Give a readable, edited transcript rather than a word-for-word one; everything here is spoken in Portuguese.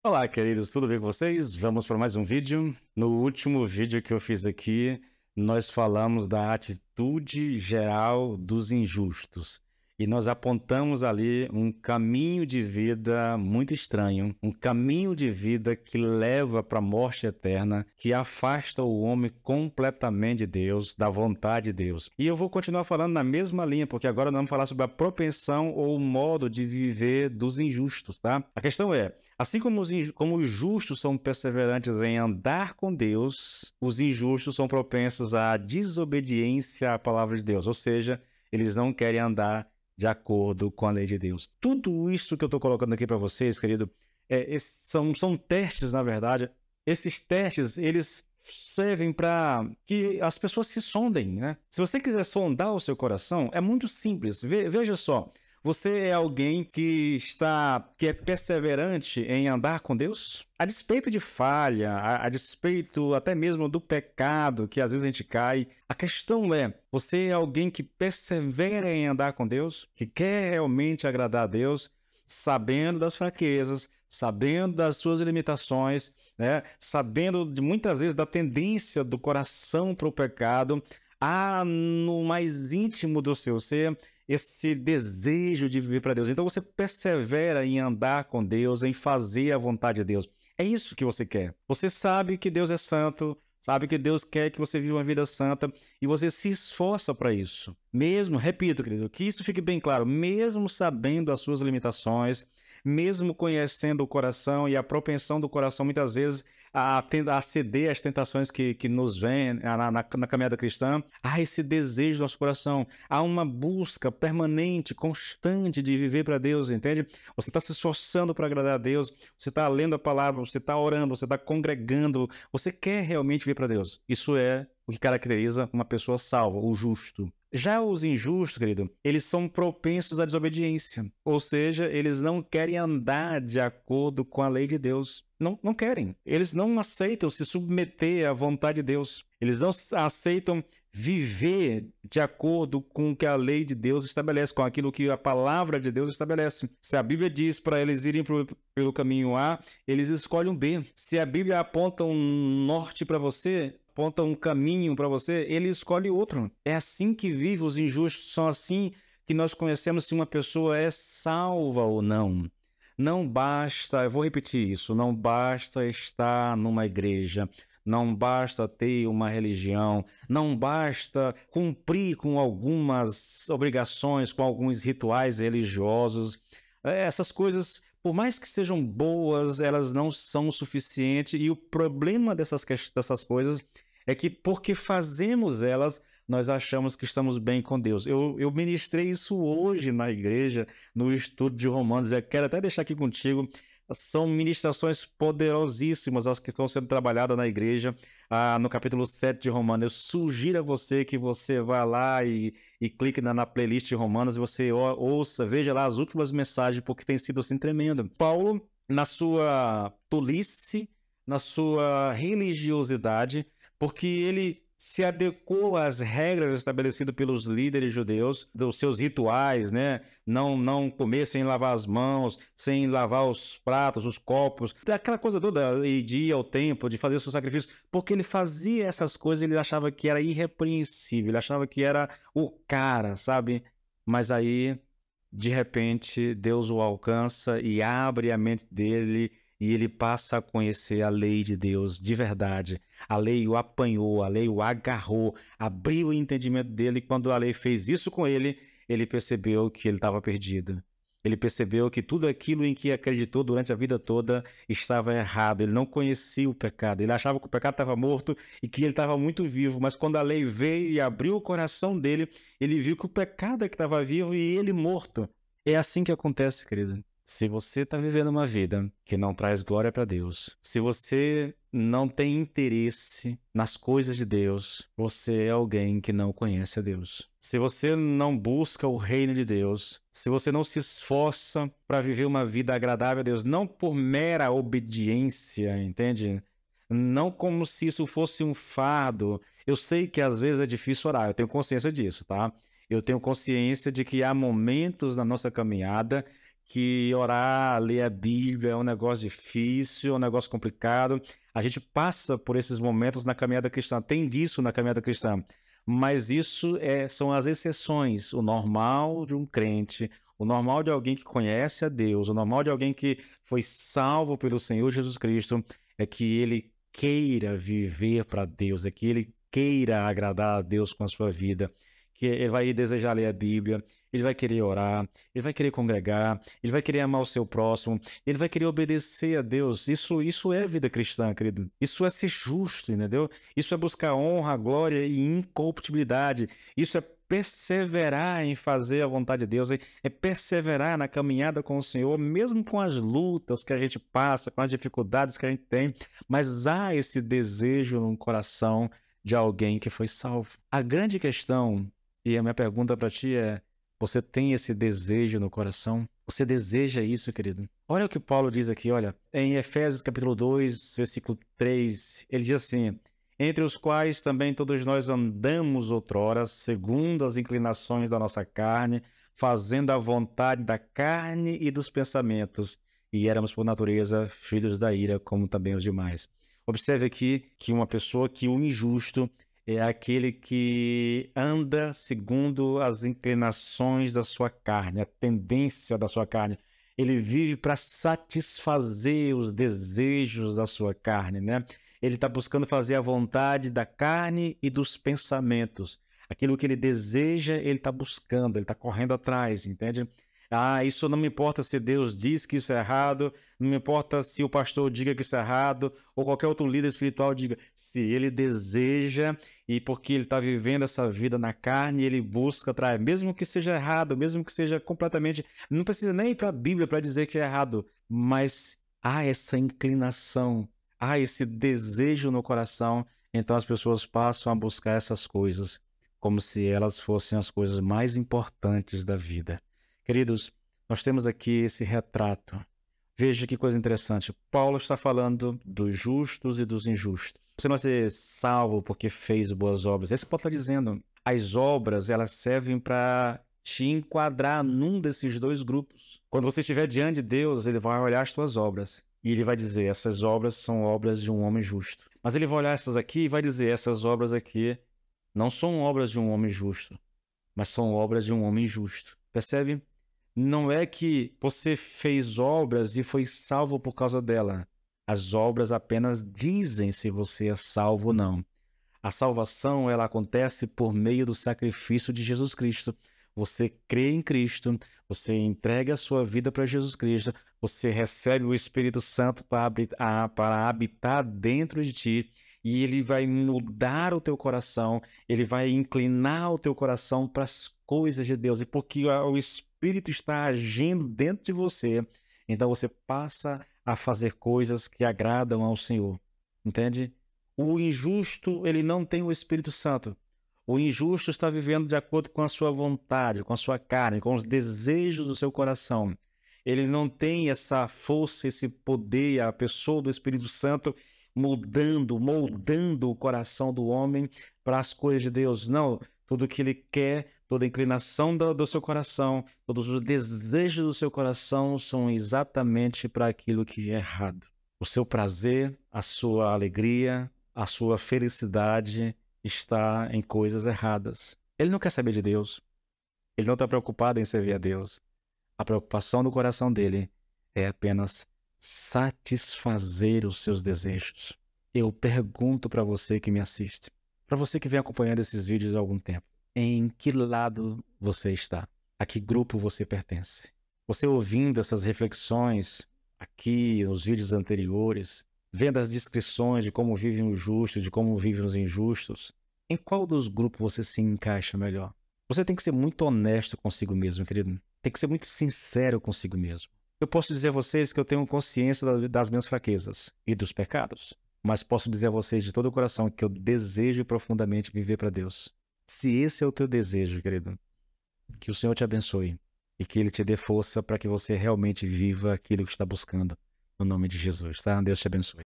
Olá, queridos, tudo bem com vocês? Vamos para mais um vídeo. No último vídeo que eu fiz aqui, nós falamos da atitude geral dos injustos. E nós apontamos ali um caminho de vida muito estranho, um caminho de vida que leva para a morte eterna, que afasta o homem completamente de Deus, da vontade de Deus. E eu vou continuar falando na mesma linha, porque agora nós vamos falar sobre a propensão ou o modo de viver dos injustos, tá? A questão é, assim como os justos são perseverantes em andar com Deus, os injustos são propensos à desobediência à palavra de Deus, ou seja, eles não querem andar de acordo com a lei de Deus. Tudo isso que eu estou colocando aqui para vocês, querido, são testes, na verdade. Esses testes, eles servem para que as pessoas se sondem, né? Se você quiser sondar o seu coração, é muito simples. Veja só, você é alguém que é perseverante em andar com Deus? A despeito de falha, a despeito até mesmo do pecado que às vezes a gente cai, a questão é, você é alguém que persevera em andar com Deus, que quer realmente agradar a Deus, sabendo das fraquezas, sabendo das suas limitações, né? Sabendo de muitas vezes da tendência do coração para o pecado, há no mais íntimo do seu ser esse desejo de viver para Deus. Então você persevera em andar com Deus, em fazer a vontade de Deus. É isso que você quer. Você sabe que Deus é santo, sabe que Deus quer que você viva uma vida santa e você se esforça para isso. Mesmo, repito, querido, que isso fique bem claro, mesmo sabendo as suas limitações, mesmo conhecendo o coração e a propensão do coração muitas vezes a ceder às tentações que nos vêm na caminhada cristã, há esse desejo do nosso coração, há uma busca permanente, constante de viver para Deus, entende? Você está se esforçando para agradar a Deus, você está lendo a palavra, você está orando, você está congregando, você quer realmente viver para Deus. Isso é o que caracteriza uma pessoa salva, o justo. Já os injustos, querido, eles são propensos à desobediência, ou seja, eles não querem andar de acordo com a lei de Deus. Não querem. Eles não aceitam se submeter à vontade de Deus. Eles não aceitam viver de acordo com o que a lei de Deus estabelece, com aquilo que a palavra de Deus estabelece. Se a Bíblia diz para eles irem pelo caminho A, eles escolhem o B. Se a Bíblia aponta um norte para você, aponta um caminho para você, ele escolhe outro. É assim que vive os injustos, são assim que nós conhecemos se uma pessoa é salva ou não. Não basta, eu vou repetir isso, não basta estar numa igreja, não basta ter uma religião, não basta cumprir com algumas obrigações, com alguns rituais religiosos. Essas coisas, por mais que sejam boas, elas não são o suficiente e o problema dessas coisas é que porque fazemos elas, nós achamos que estamos bem com Deus. Eu ministrei isso hoje na igreja, no estudo de Romanos. Eu quero até deixar aqui contigo. São ministrações poderosíssimas as que estão sendo trabalhadas na igreja, no capítulo 7 de Romanos. Eu sugiro a você que você vá lá e clique na playlist de Romanos e você ouça, veja lá as últimas mensagens, porque tem sido assim tremendo. Paulo, na sua tolice, na sua religiosidade, porque ele se adequou às regras estabelecidas pelos líderes judeus, dos seus rituais, né? Não comer sem lavar as mãos, sem lavar os pratos, os copos, aquela coisa toda, e de ir ao templo, de fazer o seu sacrifício, porque ele fazia essas coisas, ele achava que era irrepreensível, ele achava que era o cara, sabe? Mas aí, de repente, Deus o alcança e abre a mente dele e ele passa a conhecer a lei de Deus de verdade. A lei o apanhou, a lei o agarrou, abriu o entendimento dele. E quando a lei fez isso com ele, ele percebeu que ele estava perdido. Ele percebeu que tudo aquilo em que acreditou durante a vida toda estava errado. Ele não conhecia o pecado. Ele achava que o pecado estava morto e que ele estava muito vivo. Mas quando a lei veio e abriu o coração dele, ele viu que o pecado é que estava vivo e ele morto. É assim que acontece, querido. Se você está vivendo uma vida que não traz glória para Deus, se você não tem interesse nas coisas de Deus, você é alguém que não conhece a Deus. Se você não busca o reino de Deus, se você não se esforça para viver uma vida agradável a Deus, não por mera obediência, entende? Não como se isso fosse um fardo. Eu sei que às vezes é difícil orar, eu tenho consciência disso, tá? Eu tenho consciência de que há momentos na nossa caminhada que orar, ler a Bíblia é um negócio difícil, é um negócio complicado. A gente passa por esses momentos na caminhada cristã, tem disso na caminhada cristã, mas isso são as exceções. O normal de um crente, o normal de alguém que conhece a Deus, o normal de alguém que foi salvo pelo Senhor Jesus Cristo, é que ele queira viver para Deus, é que ele queira agradar a Deus com a sua vida, que ele vai desejar ler a Bíblia, ele vai querer orar, ele vai querer congregar, ele vai querer amar o seu próximo, ele vai querer obedecer a Deus. Isso é vida cristã, querido. Isso é ser justo, entendeu? Isso é buscar honra, glória e incorruptibilidade. Isso é perseverar em fazer a vontade de Deus, é perseverar na caminhada com o Senhor, mesmo com as lutas que a gente passa, com as dificuldades que a gente tem, mas há esse desejo no coração de alguém que foi salvo. A grande questão, e a minha pergunta para ti é: você tem esse desejo no coração? Você deseja isso, querido? Olha o que Paulo diz aqui, olha, em Efésios capítulo 2, versículo 3, ele diz assim: entre os quais também todos nós andamos outrora, segundo as inclinações da nossa carne, fazendo a vontade da carne e dos pensamentos, e éramos por natureza filhos da ira, como também os demais. Observe aqui que uma pessoa, que o injusto é aquele que anda segundo as inclinações da sua carne, a tendência da sua carne. Ele vive para satisfazer os desejos da sua carne, né? Ele está buscando fazer a vontade da carne e dos pensamentos. Aquilo que ele deseja, ele está buscando, ele está correndo atrás, entende? Isso não me importa se Deus diz que isso é errado, não me importa se o pastor diga que isso é errado, ou qualquer outro líder espiritual diga. Se ele deseja, e porque ele está vivendo essa vida na carne, ele busca atrás, mesmo que seja errado, mesmo que seja completamente... Não precisa nem ir para a Bíblia para dizer que é errado, mas há essa inclinação, há esse desejo no coração, então as pessoas passam a buscar essas coisas, como se elas fossem as coisas mais importantes da vida. Queridos, nós temos aqui esse retrato. Veja que coisa interessante. Paulo está falando dos justos e dos injustos. Você não vai ser salvo porque fez boas obras. É isso que Paulo está dizendo. As obras, elas servem para te enquadrar num desses dois grupos. Quando você estiver diante de Deus, ele vai olhar as tuas obras. E ele vai dizer, essas obras são obras de um homem justo. Mas ele vai olhar essas aqui e vai dizer, essas obras aqui não são obras de um homem justo, mas são obras de um homem justo. Percebe? Não é que você fez obras e foi salvo por causa dela. As obras apenas dizem se você é salvo ou não. A salvação, ela acontece por meio do sacrifício de Jesus Cristo. Você crê em Cristo, você entrega a sua vida para Jesus Cristo, você recebe o Espírito Santo para habitar dentro de ti, e ele vai mudar o teu coração, ele vai inclinar o teu coração para as coisas de Deus. E porque o Espírito está agindo dentro de você, então você passa a fazer coisas que agradam ao Senhor. Entende? O injusto, ele não tem o Espírito Santo. O injusto está vivendo de acordo com a sua vontade, com a sua carne, com os desejos do seu coração. Ele não tem essa força, esse poder, a pessoa do Espírito Santo moldando o coração do homem para as coisas de Deus. Não, tudo que ele quer, toda a inclinação do seu coração, todos os desejos do seu coração são exatamente para aquilo que é errado. O seu prazer, a sua alegria, a sua felicidade está em coisas erradas. Ele não quer saber de Deus. Ele não está preocupado em servir a Deus. A preocupação do coração dele é apenas satisfazer os seus desejos. Eu pergunto para você que me assiste, para você que vem acompanhando esses vídeos há algum tempo, em que lado você está? A que grupo você pertence? Você ouvindo essas reflexões aqui nos vídeos anteriores, vendo as descrições de como vivem os justos, de como vivem os injustos, em qual dos grupos você se encaixa melhor? Você tem que ser muito honesto consigo mesmo, querido. Tem que ser muito sincero consigo mesmo. Eu posso dizer a vocês que eu tenho consciência das minhas fraquezas e dos pecados, mas posso dizer a vocês de todo o coração que eu desejo profundamente viver para Deus. Se esse é o teu desejo, querido, que o Senhor te abençoe e que Ele te dê força para que você realmente viva aquilo que está buscando, no nome de Jesus, tá? Deus te abençoe.